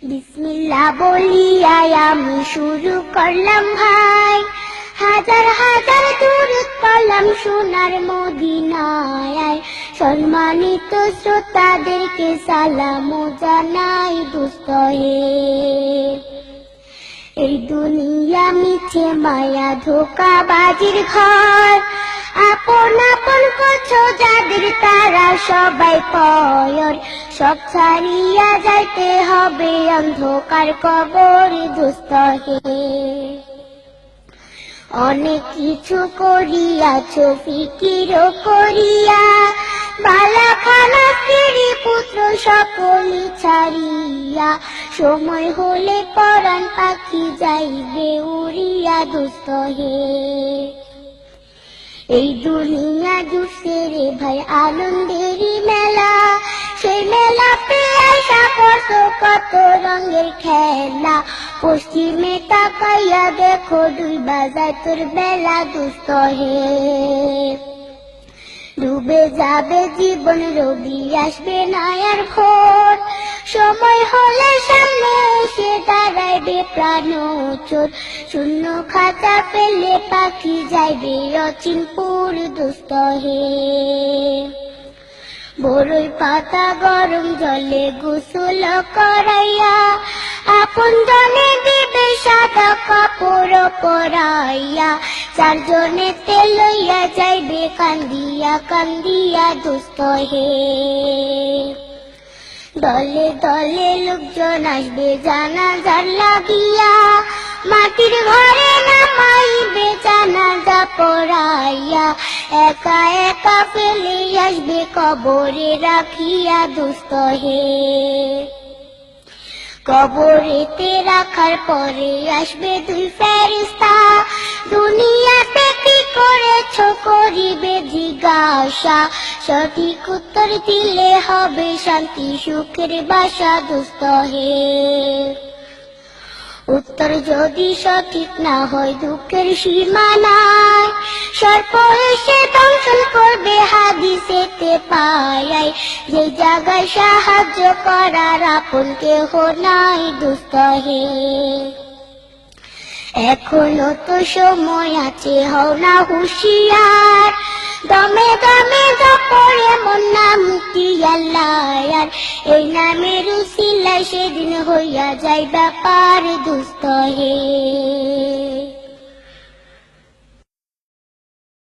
বিসমিল্লাহ বলিয়াই আমি শুরু করলাম ভাই, হাজার হাজার দুরূদ পড়লাম সোনার মদিনায়। সম্মানিত শ্রোতাদেরকে সালাম জানাই দোস্ত হে। এই দুনিয়া মিছে মায়া ধোঁকাবাজির ঘর, আপন আপন করছো যাদের তারা সবাই পয়র। সব ছাড়িয়া যাইতে হবে অন্ধকার কবর দোস্ত হে। অনেক কিছু করিয়াছো ফিকির করিয়া, বালা খানা স্ত্রী পুত্র সকলি ছাড়িয়া। সময় হলে পরাণ পাখি যাইবে উড়িয়া দোস্ত হে। এই দুনিয়া জুড়ছে রে ভাই আনন্দেরই মেলা, সেই মেলাতে আশা করছো কত রঙের খেলা। পশ্চিমে তাকাইয়া দেখো দুই বাজায় তোর বেলা দোস্ত হে। ডুবে যাবে জীবন রবি আসবে না আর ভোর, সময় হলে সামনে এসে দাঁড়াইবে প্রাণচোর। শূন্য খাঁচা ফেলে পাখি যাইবে অচিনপুর দোস্ত হে। বড়ই পাতা গরম জলে গোসল করাইয়া, আপন জনে দিবে সাদা কাপড় পরাইয়া। চারজনে তেল লইয়া যাইবে কান্দিয়া কান্দিয়া দোস্ত হে। দলে দলে লোকজন আসবে জানাজার লাগিয়া, মাটির ঘরে নামাইবে জানাজা পড়াইয়া। একা একা ফেলে আসবে কবরে রাখিয়া দোস্ত হে। কবরেতে রাখার পরে আসবে দুই ফেরেশতা, দুনিয়াতে কি করেছো করিবে জিজ্ঞাসা। সঠিক উত্তর দিলে হবে শান্তি সুখের বাসা দোস্ত হে। উত্তর যদি সঠিক না হয় দুঃখের সীমা নাই, সর্প এসে দংশন করবে হাদিসেতে পাই। যে জায়গায় সাহায্য করার আপন কেহ নাই দোস্ত হে। এখনো তো সময় আছে, হও না হুঁশিয়ার, দমে দমে জপরে মন নামটি আল্লাহর। এই নামের উসিলায় সেদিন হইয়া যায় ব্যাপার দোস্ত হে।